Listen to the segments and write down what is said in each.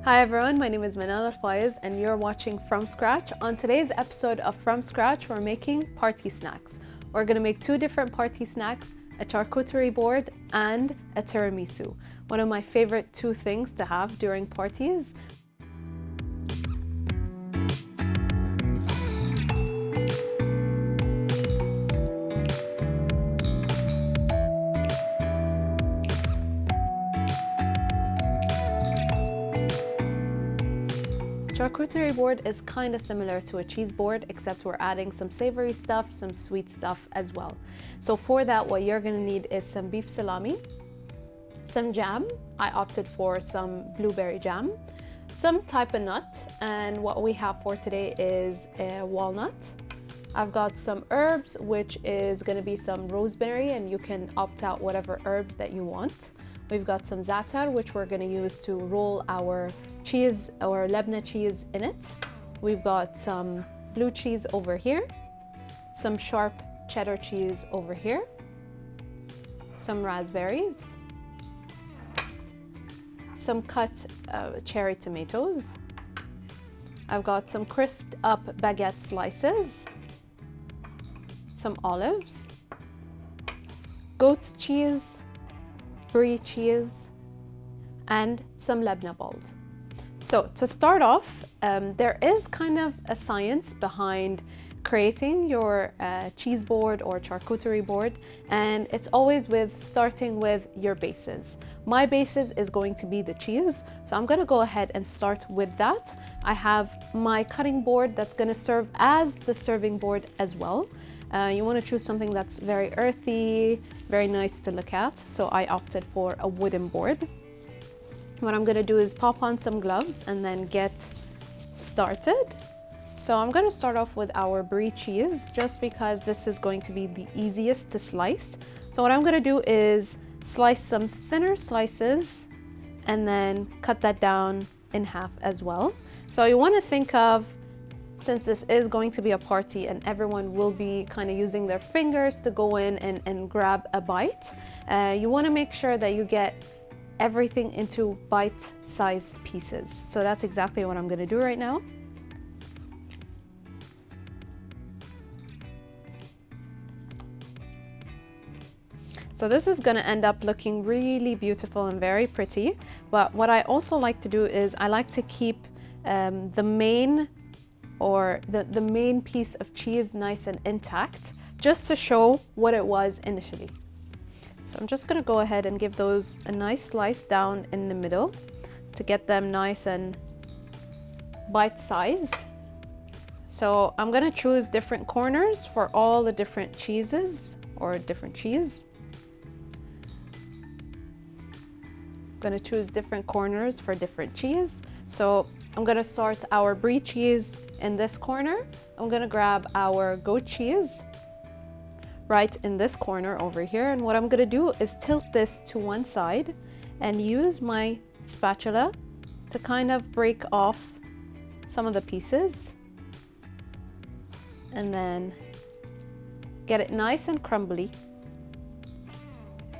Hi everyone, my name is Manal Al-Faiz and you're watching From Scratch. On today's episode of From Scratch, we're making party snacks. We're gonna make two different party snacks, a charcuterie board and a tiramisu. One of my favorite two things to have during parties. Charcuterie board is kind of similar to a cheese board, except we're adding some savory stuff, some sweet stuff as well. So for that, what you're gonna need is some beef salami, some jam. I opted for some blueberry jam, some type of nut, and what we have for today is a walnut. I've got some herbs, which is gonna be some rosemary, and you can opt out whatever herbs that you want. We've got some za'atar, which we're gonna use to roll our cheese or Lebanon cheese in it. We've got some blue cheese over here, some sharp cheddar cheese over here, some raspberries, some cut cherry tomatoes. I've got some crisped up baguette slices, some olives, goat's cheese, brie cheese, and some Lebanon balls. So to start off, there is kind of a science behind creating your cheese board or charcuterie board, and it's always with starting with your bases. My bases is going to be the cheese, so I'm gonna go ahead and start with that. I have my cutting board that's gonna serve as the serving board as well. You want to choose something that's very earthy, very nice to look at, so I opted for a wooden board. What I'm gonna do is pop on some gloves and then get started. So I'm gonna start off with our brie cheese, just because this is going to be the easiest to slice. So what I'm gonna do is slice some thinner slices and then cut that down in half as well. So you wanna think of, since this is going to be a party and everyone will be kind of using their fingers to go in and grab a bite, you wanna make sure that you get everything into bite-sized pieces. So that's exactly what I'm gonna do right now. So this is gonna end up looking really beautiful and very pretty. But what I also like to do is I like to keep the main piece of cheese nice and intact, just to show what it was initially. So I'm just gonna go ahead and give those a nice slice down in the middle to get them nice and bite-sized. So I'm gonna choose different corners for all the different cheeses or different cheese. I'm gonna choose different corners for different cheese. So I'm gonna start our brie cheese in this corner. I'm gonna grab our goat cheese right in this corner over here, and what I'm gonna do is tilt this to one side and use my spatula to kind of break off some of the pieces and then get it nice and crumbly.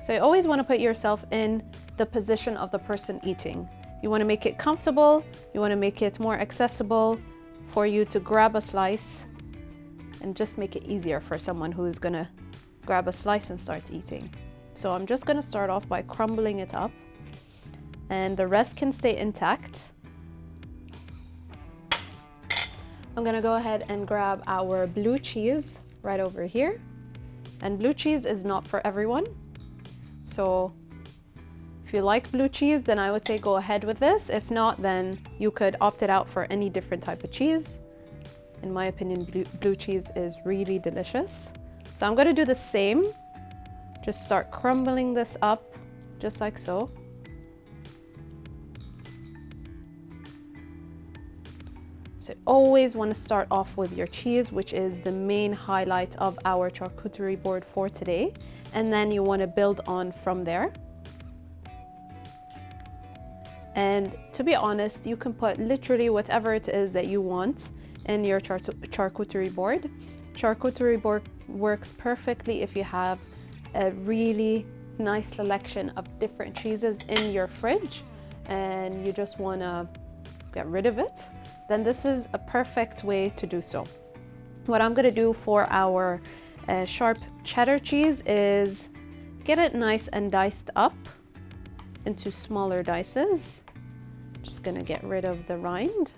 So you always want to put yourself in the position of the person eating. You want to make it comfortable, you want to make it more accessible for you to grab a slice and just make it easier for someone who's gonna grab a slice and start eating. So I'm just gonna start off by crumbling it up, and the rest can stay intact. I'm gonna go ahead and grab our blue cheese right over here. And blue cheese is not for everyone. So if you like blue cheese, then I would say go ahead with this. If not, then you could opt it out for any different type of cheese. In my opinion, blue cheese is really delicious. So I'm gonna do the same. Just start crumbling this up, just like so. So you always wanna start off with your cheese, which is the main highlight of our charcuterie board for today. And then you wanna build on from there. And to be honest, you can put literally whatever it is that you want in your charcuterie board. Charcuterie board works perfectly if you have a really nice selection of different cheeses in your fridge and you just want to get rid of it, then this is a perfect way to do so. What I'm gonna do for our sharp cheddar cheese is get it nice and diced up into smaller dices. Just gonna get rid of the rind.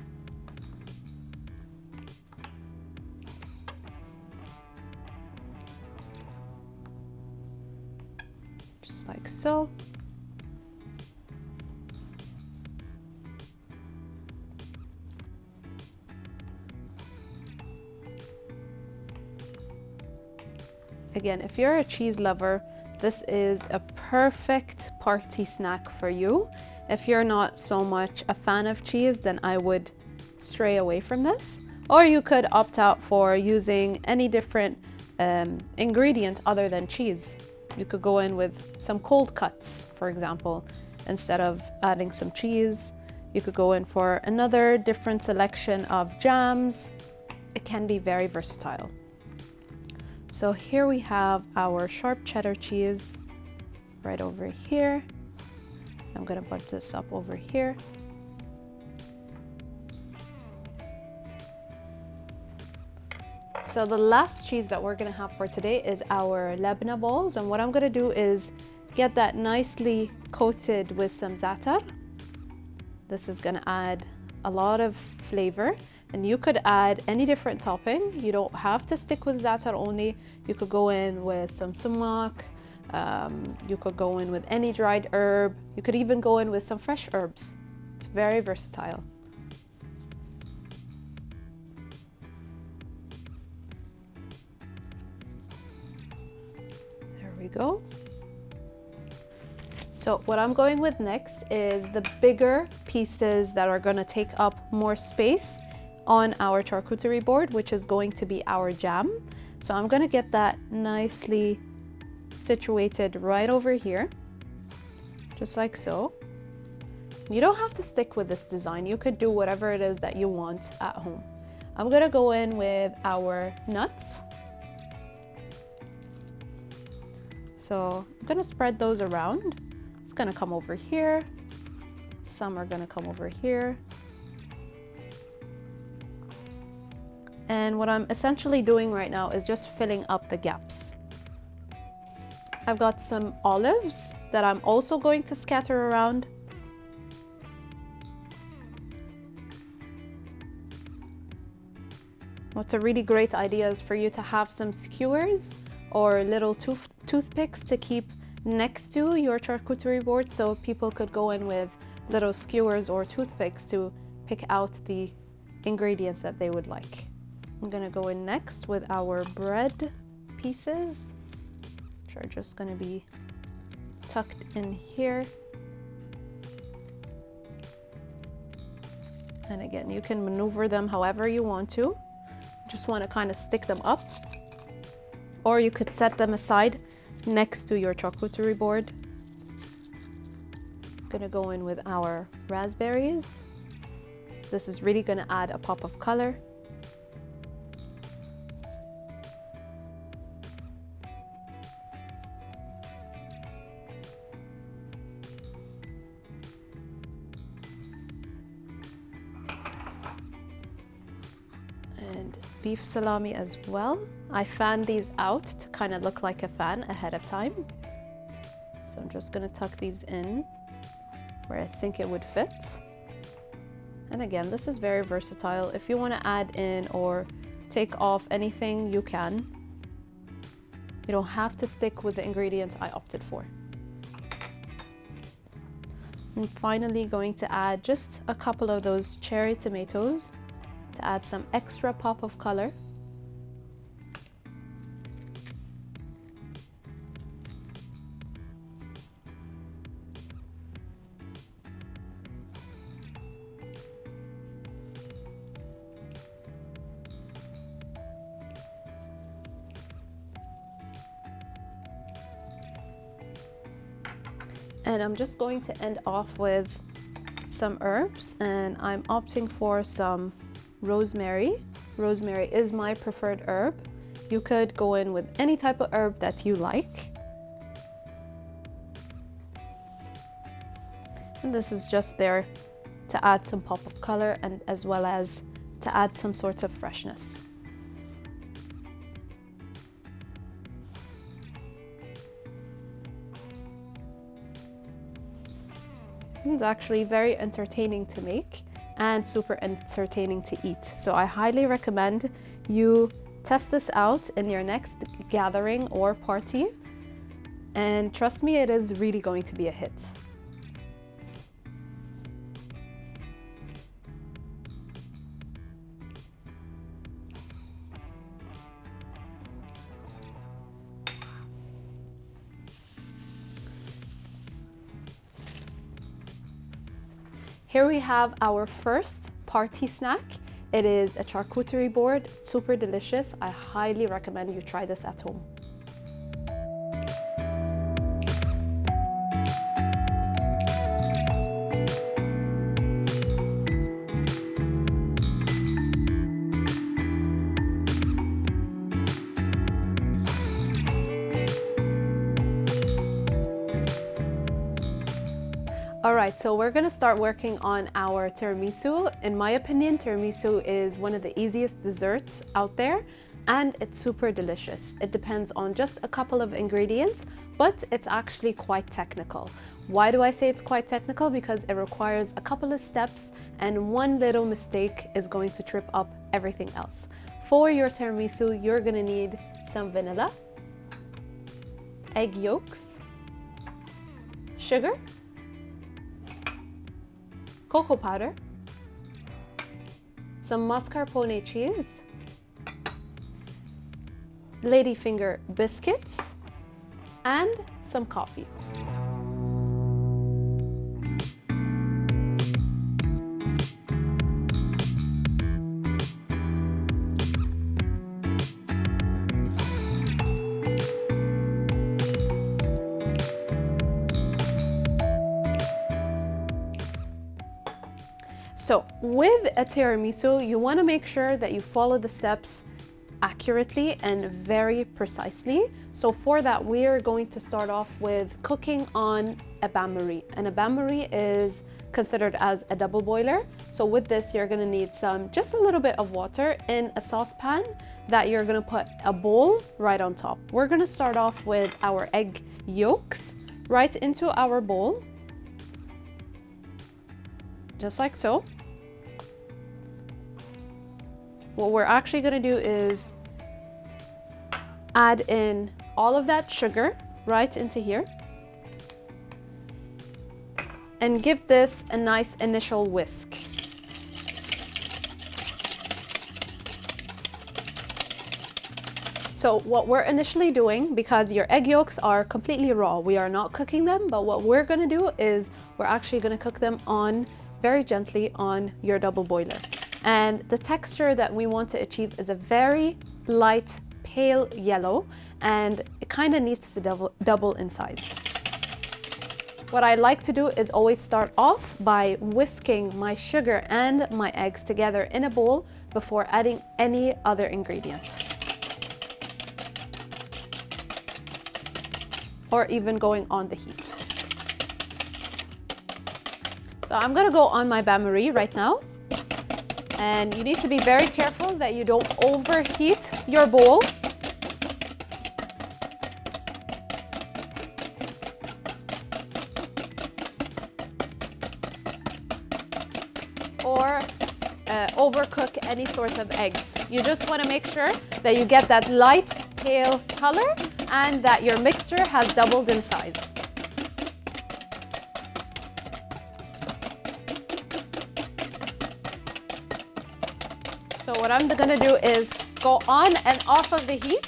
Just like so. Again, if you're a cheese lover, this is a perfect party snack for you. If you're not so much a fan of cheese, then I would stray away from this. Or you could opt out for using any different ingredient other than cheese. You could go in with some cold cuts, for example, instead of adding some cheese. You could go in for another different selection of jams. It can be very versatile. So here we have our sharp cheddar cheese right over here. I'm gonna put this up over here. So the last cheese that we're gonna have for today is our labna balls. And what I'm gonna do is get that nicely coated with some za'atar. This is gonna add a lot of flavor. And you could add any different topping. You don't have to stick with za'atar only. You could go in with some sumac. You could go in with any dried herb. You could even go in with some fresh herbs. It's very versatile. There we go. So what I'm going with next is the bigger pieces that are gonna take up more space on our charcuterie board, which is going to be our jam. So I'm gonna get that nicely situated right over here, just like so. You don't have to stick with this design. You could do whatever it is that you want at home. I'm gonna go in with our nuts. So I'm gonna spread those around. It's gonna come over here. Some are gonna come over here. And what I'm essentially doing right now is just filling up the gaps. I've got some olives that I'm also going to scatter around. What's a really great idea is for you to have some skewers or little toothpicks to keep next to your charcuterie board, so people could go in with little skewers or toothpicks to pick out the ingredients that they would like. I'm gonna go in next with our bread pieces, which are just gonna be tucked in here. And again, you can maneuver them however you want to. Just want to kind of stick them up. Or you could set them aside next to your charcuterie board. I'm gonna go in with our raspberries. This is really gonna add a pop of color. And beef salami as well. I fanned these out to kind of look like a fan ahead of time. So I'm just gonna tuck these in where I think it would fit. And again, this is very versatile. If you want to add in or take off anything, you can. You don't have to stick with the ingredients I opted for. And finally going to add just a couple of those cherry tomatoes to add some extra pop of color. And I'm just going to end off with some herbs, and I'm opting for some rosemary. Rosemary is my preferred herb. You could go in with any type of herb that you like. And this is just there to add some pop of color and as well as to add some sort of freshness. It's actually very entertaining to make and super entertaining to eat. So I highly recommend you test this out in your next gathering or party. And trust me, it is really going to be a hit. Here we have our first party snack. It is a charcuterie board, super delicious. I highly recommend you try this at home. All right, so we're gonna start working on our tiramisu. In my opinion, tiramisu is one of the easiest desserts out there and it's super delicious. It depends on just a couple of ingredients, but it's actually quite technical. Why do I say it's quite technical? Because it requires a couple of steps and one little mistake is going to trip up everything else. For your tiramisu, you're gonna need some vanilla, egg yolks, sugar, cocoa powder, some mascarpone cheese, ladyfinger biscuits, and some coffee. So with a tiramisu, you want to make sure that you follow the steps accurately and very precisely. So for that, we are going to start off with cooking on a bain-marie. And a bain-marie is considered as a double boiler. So with this, you're going to need just a little bit of water in a saucepan that you're going to put a bowl right on top. We're going to start off with our egg yolks right into our bowl, just like so. What we're actually going to do is add in all of that sugar right into here and give this a nice initial whisk. So what we're initially doing, because your egg yolks are completely raw, we are not cooking them, but what we're going to do is we're actually going to cook them very gently on your double boiler. And the texture that we want to achieve is a very light, pale yellow, and it kind of needs to double in size. What I like to do is always start off by whisking my sugar and my eggs together in a bowl before adding any other ingredients, or even going on the heat. So I'm gonna go on my bain-marie right now. And you need to be very careful that you don't overheat your bowl. Or overcook any sort of eggs. You just want to make sure that you get that light, pale color and that your mixture has doubled in size. So what I'm going to do is go on and off of the heat.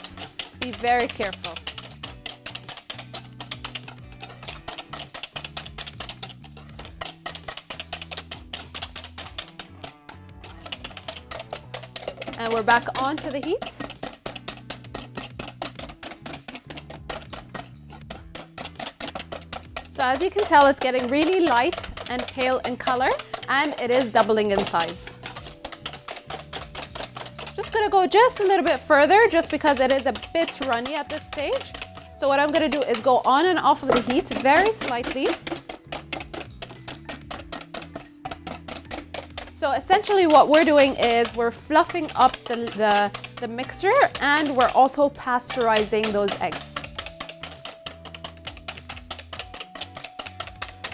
Be very careful. And we're back onto the heat. So as you can tell, it's getting really light and pale in color, and it is doubling in size. Just gonna go just a little bit further just because it is a bit runny at this stage. So what I'm gonna do is go on and off of the heat very slightly. So essentially what we're doing is we're fluffing up the mixture, and we're also pasteurizing those eggs.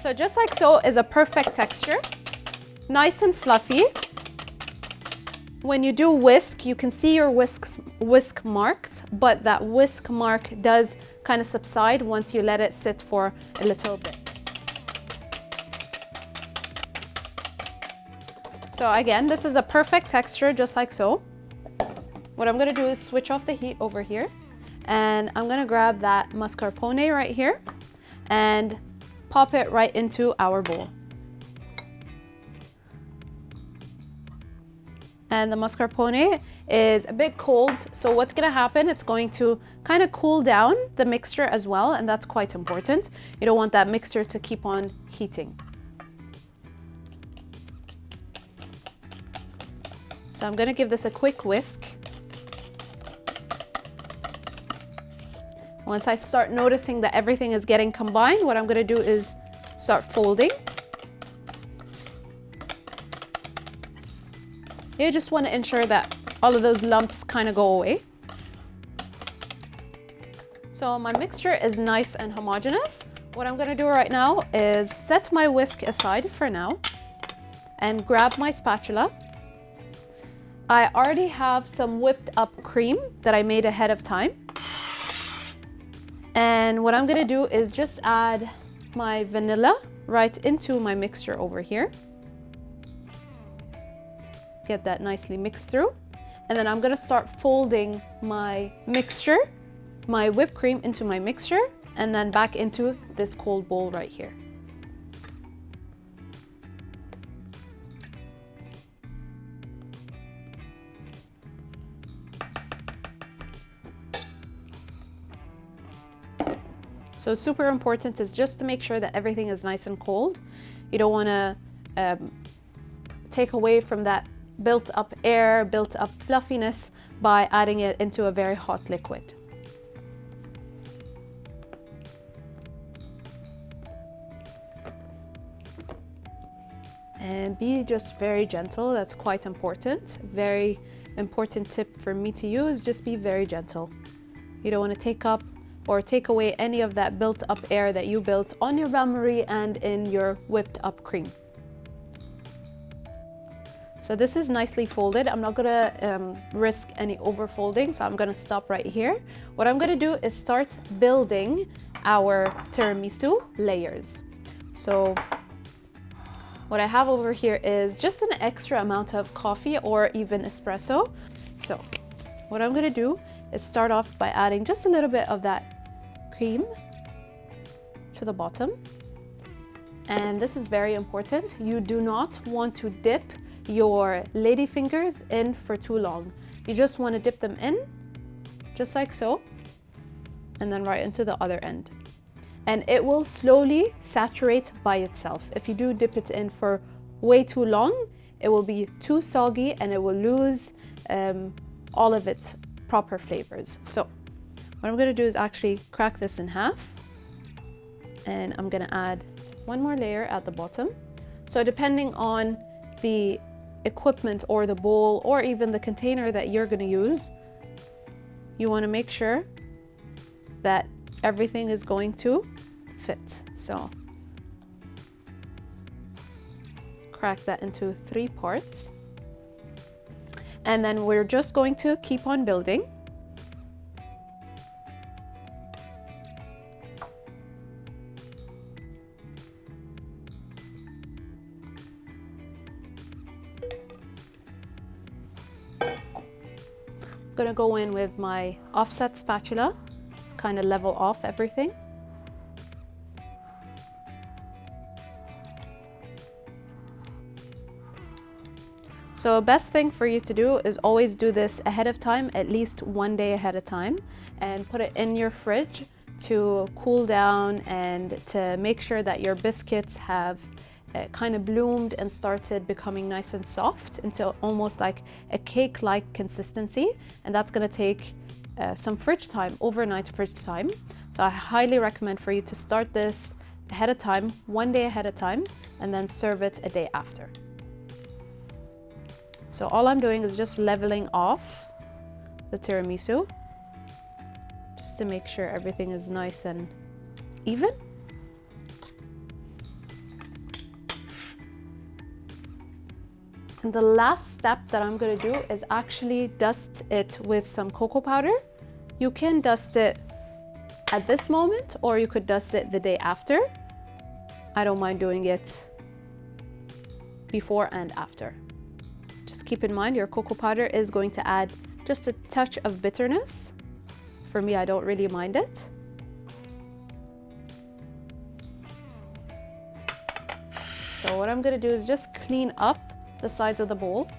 So just like so is a perfect texture, nice and fluffy. When you do whisk, you can see your whisk marks, but that whisk mark does kind of subside once you let it sit for a little bit. So again, this is a perfect texture, just like so. What I'm gonna do is switch off the heat over here, and I'm gonna grab that mascarpone right here and pop it right into our bowl. And the mascarpone is a bit cold, so what's gonna happen, it's going to kind of cool down the mixture as well, and that's quite important. You don't want that mixture to keep on heating. So I'm gonna give this a quick whisk. Once I start noticing that everything is getting combined, what I'm gonna do is start folding. You just want to ensure that all of those lumps kind of go away. So my mixture is nice and homogeneous. What I'm gonna do right now is set my whisk aside for now and grab my spatula. I already have some whipped up cream that I made ahead of time. And what I'm gonna do is just add my vanilla right into my mixture over here. Get that nicely mixed through. And then I'm gonna start folding my mixture, my whipped cream into my mixture, and then back into this cold bowl right here. So super important is just to make sure that everything is nice and cold. You don't want to take away from that built up air, built up fluffiness by adding it into a very hot liquid. And be just very gentle, that's quite important. Very important tip for me to use, just be very gentle. You don't want to take up or take away any of that built up air that you built on your bain-marie and in your whipped up cream. So this is nicely folded. I'm not gonna risk any overfolding, so I'm gonna stop right here. What I'm gonna do is start building our tiramisu layers. So what I have over here is just an extra amount of coffee or even espresso. So what I'm gonna do is start off by adding just a little bit of that cream to the bottom. And this is very important. You do not want to dip your lady fingers in for too long. You just want to dip them in, just like so, and then right into the other end. And it will slowly saturate by itself. If you do dip it in for way too long, it will be too soggy and it will lose all of its proper flavors. So what I'm gonna do is actually crack this in half, and I'm gonna add one more layer at the bottom. So depending on the equipment or the bowl or even the container that you're gonna use, you wanna make sure that everything is going to fit. So crack that into 3 parts. And then we're just going to keep on building. I'm gonna go in with my offset spatula to kind of level off everything. So best thing for you to do is always do this ahead of time, at least 1 day ahead of time, and put it in your fridge to cool down and to make sure that your biscuits have kind of bloomed and started becoming nice and soft into almost like a cake-like consistency. And that's gonna take some fridge time, overnight fridge time. So I highly recommend for you to start this ahead of time, 1 day ahead of time, and then serve it a day after. So all I'm doing is just leveling off the tiramisu, just to make sure everything is nice and even. And the last step that I'm gonna do is actually dust it with some cocoa powder. You can dust it at this moment, or you could dust it the day after. I don't mind doing it before and after. Just keep in mind your cocoa powder is going to add just a touch of bitterness. For me, I don't really mind it. So what I'm gonna do is just clean up the sides of the bowl.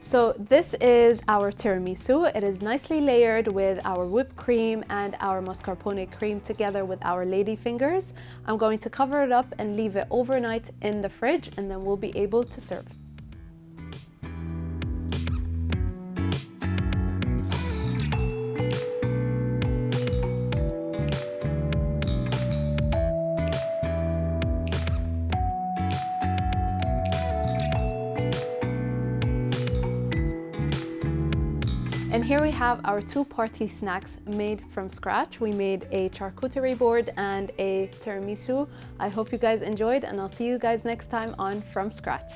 So this is our tiramisu. It is nicely layered with our whipped cream and our mascarpone cream together with our lady fingers. I'm going to cover it up and leave it overnight in the fridge, and then we'll be able to serve. And here we have our two party snacks made from scratch. We made a charcuterie board and a tiramisu. I hope you guys enjoyed, and I'll see you guys next time on From Scratch.